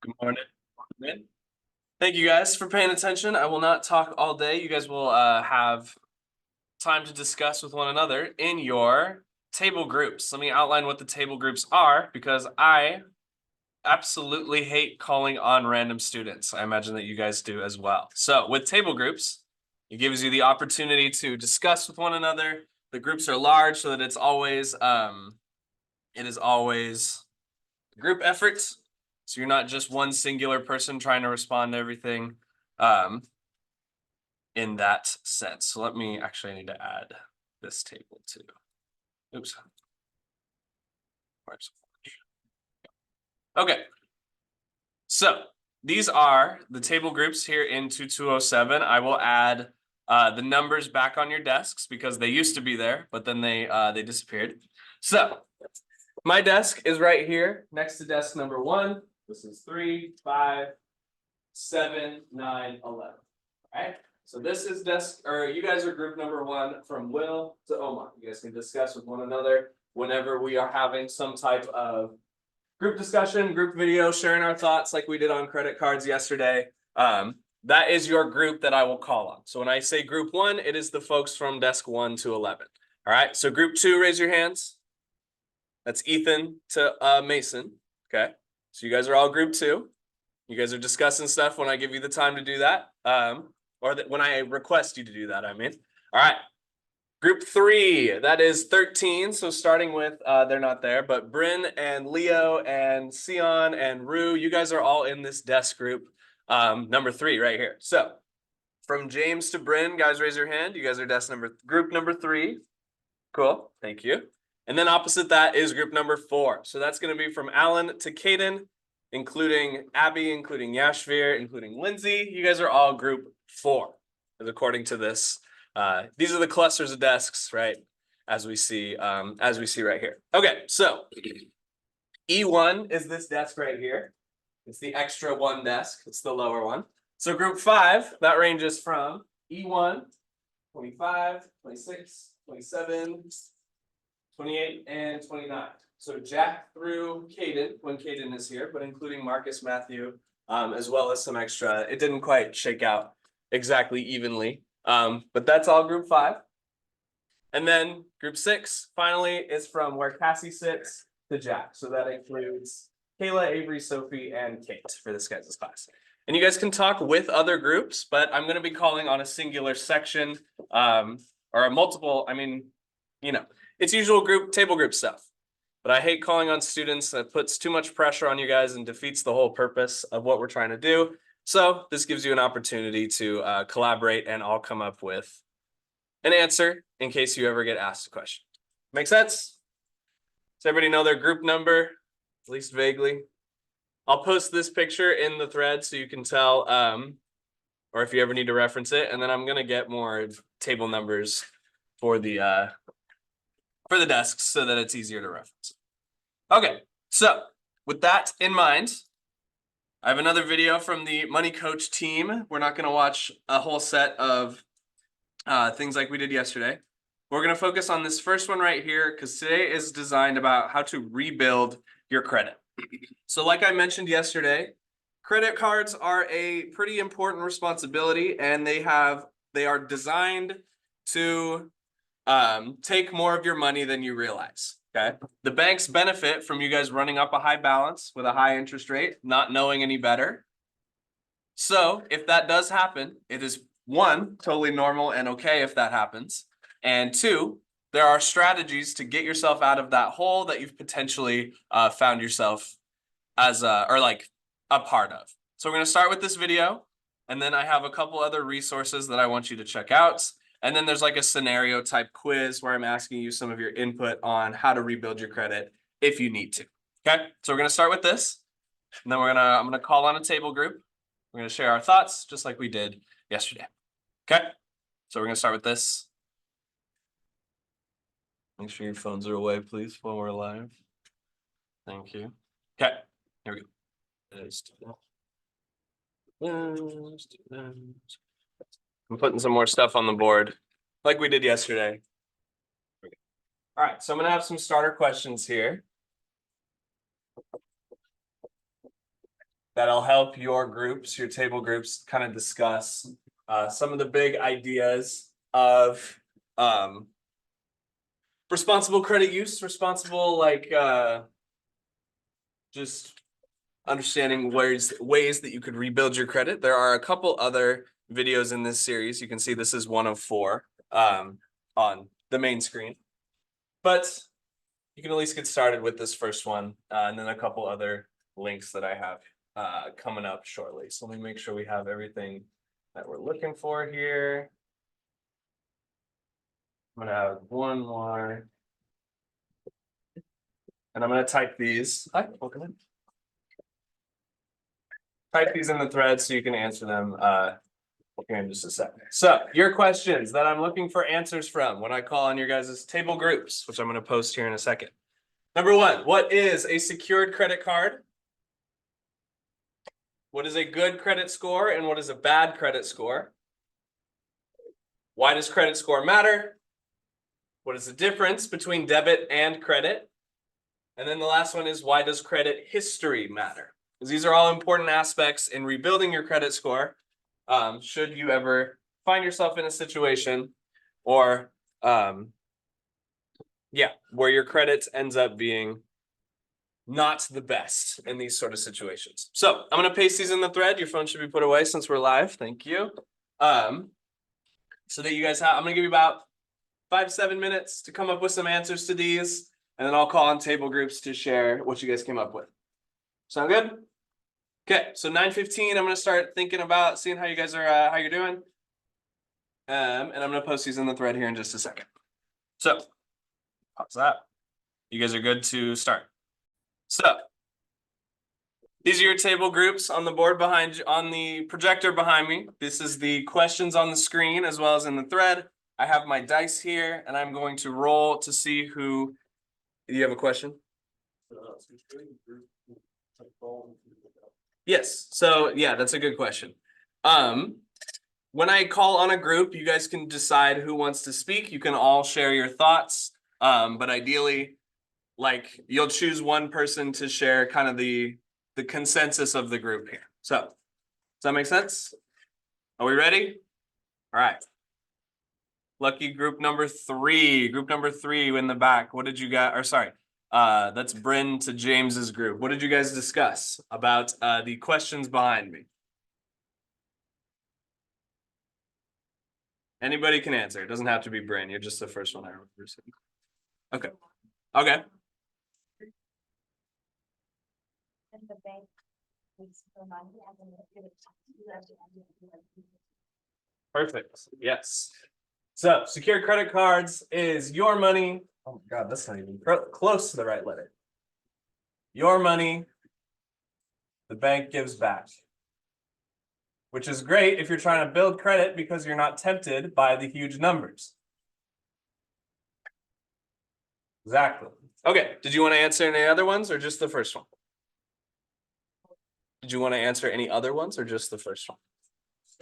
Good morning. Thank you guys for paying attention. I will not talk all day. You guys will have time to discuss with one another in your table groups. Let me outline what the table groups are because I absolutely hate calling on random students. I imagine that you guys do as well. So with table groups, it gives you the opportunity to discuss with one another. The groups are large so that it is always group efforts. So you're not just one singular person trying to respond to everything in that sense. So I need to add this table too. Oops. Okay. So these are the table groups here in 2207. I will add the numbers back on your desks because they used to be there, but then they disappeared. So my desk is right here next to desk number 1. This is 3, 5, 7, 9, 11. All right. So this is you guys are group number 1 from Will to Omar. You guys can discuss with one another whenever we are having some type of group discussion, group video, sharing our thoughts like we did on credit cards yesterday. That is your group that I will call on. So when I say group 1, it is the folks from desk 1 to 11. All right. So group 2, raise your hands. That's Ethan to Mason. Okay. So you guys are all group 2. You guys are discussing stuff when I give you the time to do that. When I request you to do that, I mean. All right. Group 3, that is 13. So starting with, they're not there, but Bryn and Leo and Sion and Rue, you guys are all in this desk group, number 3 right here. So from James to Bryn, guys, raise your hand. You guys are group number 3. Cool. Thank you. And then opposite that is group number 4. So that's going to be from Alan to Caden, including Abby, including Yashvir, including Lindsay. You guys are all group 4, as according to this. These are the clusters of desks, right? As we see right here. Okay, so E1 is this desk right here. It's the extra 1 desk. It's the lower one. So group 5, that ranges from E1, 25, 26, 27, 28, and 29. So Jack through Caden when Caden is here, but including Marcus, Matthew, as well as some extra. It didn't quite shake out exactly evenly, but that's all group 5. And then group 6 finally is from where Cassie sits to Jack. So that includes Kayla, Avery, Sophie, and Kate for this guys' class. And you guys can talk with other groups, but I'm going to be calling on a singular section or a multiple. I mean, it's usual table group stuff. But I hate calling on students. That puts too much pressure on you guys and defeats the whole purpose of what we're trying to do. So this gives you an opportunity to collaborate and all come up with an answer in case you ever get asked a question. Make sense? Does everybody know their group number, at least vaguely? I'll post this picture in the thread so you can tell, or if you ever need to reference it. And then I'm going to get more table numbers for the desks so that it's easier to reference. Okay, so with that in mind, I have another video from the Money Coach team. We're not going to watch a whole set of things like we did yesterday. We're going to focus on this first one right here because today is designed about how to rebuild your credit. So like I mentioned yesterday, credit cards are a pretty important responsibility, and they are designed to take more of your money than you realize. Okay. The banks benefit from you guys running up a high balance with a high interest rate, not knowing any better. So if that does happen, it is 1, totally normal and okay if that happens. And 2, there are strategies to get yourself out of that hole that you've potentially found yourself as a part of. So we're going to start with this video, and then I have a couple other resources that I want you to check out. And then there's like a scenario type quiz where I'm asking you some of your input on how to rebuild your credit if you need to. Okay, so we're going to start with this, and then I'm going to call on a table group. We're going to share our thoughts just like we did yesterday. Okay, so we're going to start with this. Make sure your phones are away, please, while we're live. Thank you. Okay, here we go. I'm putting some more stuff on the board like we did yesterday. All right, so I'm going to have some starter questions here that'll help your groups, your table groups, kind of discuss some of the big ideas of responsible credit use, responsible just understanding ways that you could rebuild your credit. There are a couple other videos in this series. You can see this is one of 4 on the main screen, but you can at least get started with this first one, and then a couple other links that I have coming up shortly. So let me make sure we have everything that we're looking for here. I'm gonna have one more, and I'm gonna type these. Hi, welcome in. Type these in the thread so you can answer them here in just a second. So your questions that I'm looking for answers from when I call on your guys' table groups, which I'm going to post here in a second. Number 1, what is a secured credit card? What is a good credit score and what is a bad credit score? Why does credit score matter? What is the difference between debit and credit? And then the last one is, why does credit history matter? Because these are all important aspects in rebuilding your credit score. Should you ever find yourself in a situation or where your credit ends up being not the best in these sort of situations. So I'm going to paste these in the thread. Your phone should be put away since we're live. Thank you. So that you guys have, I'm going to give you about 5-7 minutes to come up with some answers to these, and then I'll call on table groups to share what you guys came up with. Sound good? Okay, so 9:15, I'm going to start thinking about seeing how you guys are, how you're doing. And I'm going to post these in the thread here in just a second. So, pause that. You guys are good to start. So, these are your table groups on the board behind you, on the projector behind me. This is the questions on the screen as well as in the thread. I have my dice here, and I'm going to roll to see who. Do you have a question? Yes. So yeah, that's a good question. When I call on a group, you guys can decide who wants to speak. You can all share your thoughts. But ideally, like, you'll choose one person to share kind of the consensus of the group here. So does that make sense? Are we ready? All right. Lucky group number 3. Group number 3 in the back. What did you guys, or sorry, that's Bryn to James's group. What did you guys discuss about the questions behind me? Anybody can answer. It doesn't have to be Bryn. You're just the first one I remember seeing. Okay. Okay. Perfect. Yes. So secured credit cards is your money. Oh my God, that's not even close to the right letter. Your money, the bank gives back. Which is great if you're trying to build credit because you're not tempted by the huge numbers. Exactly. Okay, did you want to answer any other ones or just the first one? Did you want to answer any other ones or just the first one?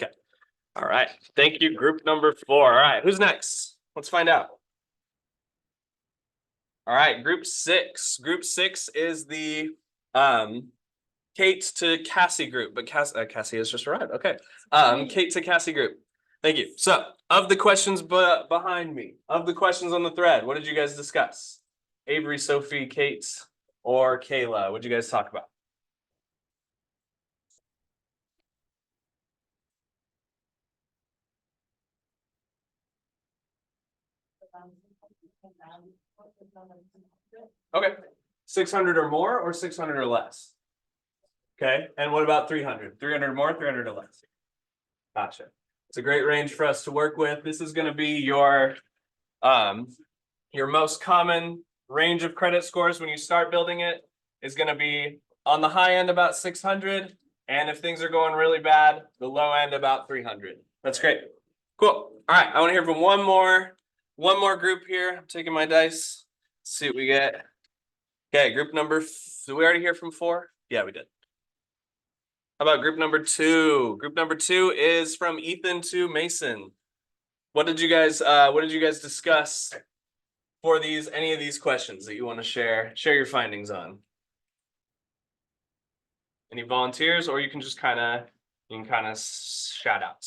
Okay. All right. Thank you, group number 4. All right, who's next? Let's find out. All right, group 6. Group 6 is the Kate to Cassie group, but Cassie has just arrived. Okay. Kate to Cassie group. Thank you. So, of the questions behind me, of the questions on the thread, what did you guys discuss? Avery, Sophie, Kate, or Kayla? What did you guys talk about? Okay. 600 or more or 600 or less? Okay. And what about 300? 300 more, 300 or less? Gotcha. It's a great range for us to work with. This is going to be your most common range of credit scores when you start building it is going to be on the high end about 600. And if things are going really bad, the low end about 300. That's great. Cool. All right. I want to hear from one more group here. I'm taking my dice. Let's see what we get. Okay. Group number, did we already hear from 4? Yeah, we did. How about group number 2? Group number 2 is from Ethan to Mason. What did you guys discuss for any of these questions that you want to share your findings on? Any volunteers, or you can just kind of shout out.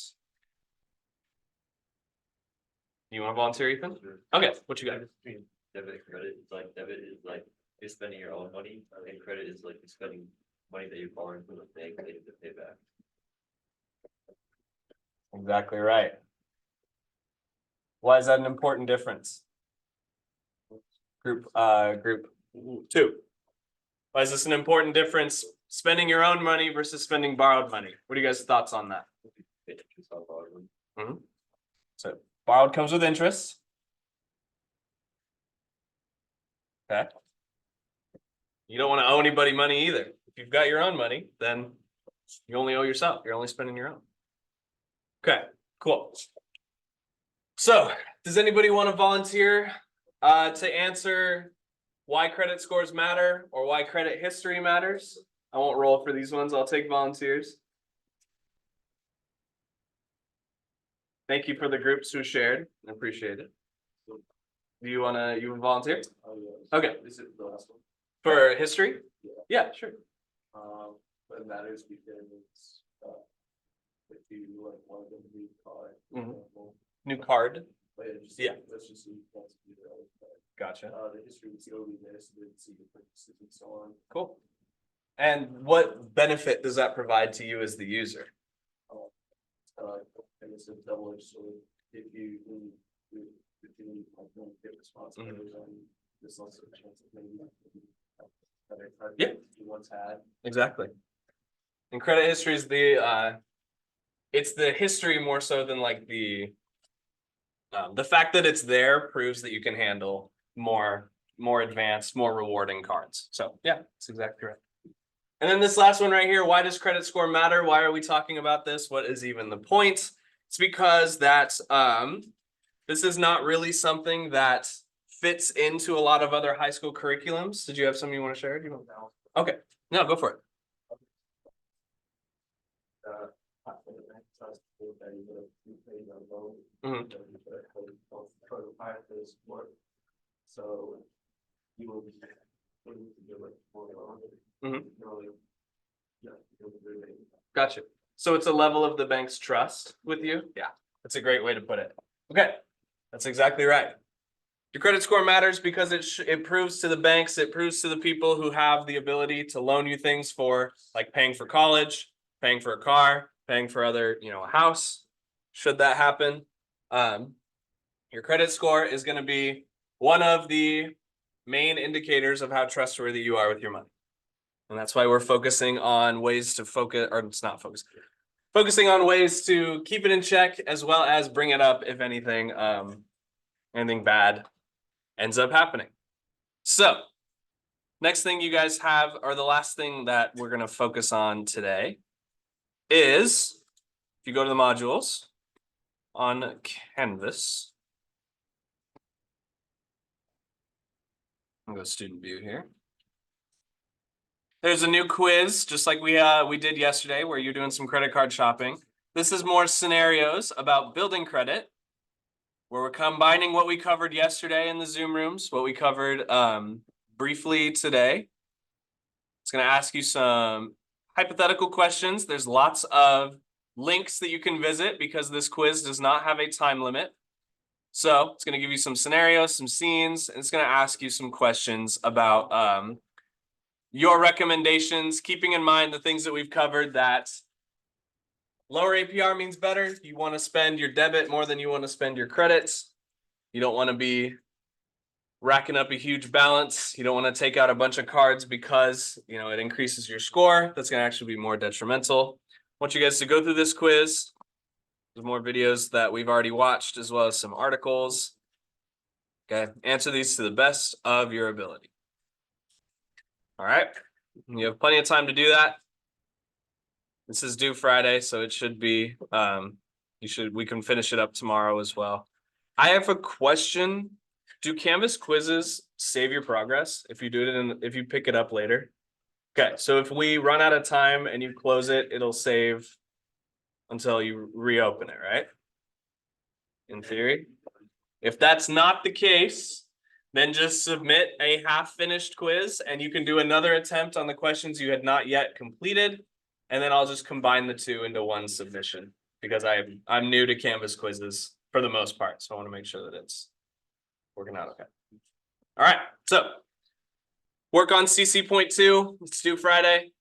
You want to volunteer, Ethan? Sure. Okay, what you got? Debit and credit, it's like debit is like you're spending your own money, and credit is like you're spending money that you're borrowing from the bank that you have to pay back. Exactly right. Why is that an important difference? Group 2. Why is this an important difference? Spending your own money versus spending borrowed money. What are you guys' thoughts on that? So borrowed comes with interest. Okay. You don't want to owe anybody money either. If you've got your own money, then you only owe yourself. You're only spending your own. Okay, cool. So, does anybody want to volunteer to answer why credit scores matter or why credit history matters? I won't roll for these ones. I'll take volunteers. Thank you for the groups who shared. I appreciate it. Do you want to volunteer? Okay. This is the last one. For history? Yeah, sure. But it matters because if you like want them to be card, New card. yeah, let's just see that's Gotcha. the history would still be there, so they would see the purchases and so on. Cool. And what benefit does that provide to you as the user? And it's a double-edged sword. If you like don't get responsibilities on this, also a chance of maybe better card Yeah. you once had. Exactly. And credit history is it's the history more so than like the fact that it's there proves that you can handle more advanced, more rewarding cards. So yeah, that's exactly right. And then this last one right here, why does credit score matter? Why are we talking about this? What is even the point? It's because that this is not really something that fits into a lot of other high school curriculums. Did you have something you want to share? Do you want to? Okay, no, go for it. So you will be able to do it more Gotcha. So it's a level of the bank's trust with you? Yeah, that's a great way to put it. Okay, that's exactly right. Your credit score matters because it proves to the banks, it proves to the people who have the ability to loan you things for like paying for college, paying for a car, paying for other, a house, should that happen. Your credit score is going to be one of the main indicators of how trustworthy you are with your money. And that's why we're focusing on ways to focus, or it's not focus, focusing on ways to keep it in check as well as bring it up if anything bad ends up happening. So next thing you guys have, or the last thing that we're going to focus on today is, if you go to the modules on Canvas, I'll go student view here. There's a new quiz, just like we did yesterday, where you're doing some credit card shopping. This is more scenarios about building credit, where we're combining what we covered yesterday in the Zoom rooms, what we covered briefly today. It's going to ask you some hypothetical questions. There's lots of links that you can visit because this quiz does not have a time limit. So it's going to give you some scenarios, some scenes, and it's going to ask you some questions about your recommendations, keeping in mind the things that we've covered, that lower APR means better. You want to spend your debit more than you want to spend your credits. You don't want to be racking up a huge balance. You don't want to take out a bunch of cards because, it increases your score. That's going to actually be more detrimental. I want you guys to go through this quiz. There's more videos that we've already watched, as well as some articles. Okay, answer these to the best of your ability. All right, you have plenty of time to do that. This is due Friday, so it should be, we can finish it up tomorrow as well. I have a question. Do Canvas quizzes save your progress if you do it if you pick it up later? Okay, so if we run out of time and you close it, it'll save until you reopen it, right? In theory. If that's not the case, Then just submit a half-finished quiz and you can do another attempt on the questions you had not yet completed. And then I'll just combine the two into one submission because I'm new to Canvas quizzes for the most part. So I want to make sure that it's working out okay. All right, so work on CC.2. Let's do Friday.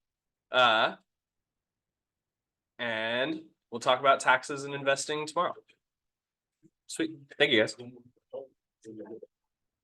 And we'll talk about taxes and investing tomorrow. Sweet. Thank you guys.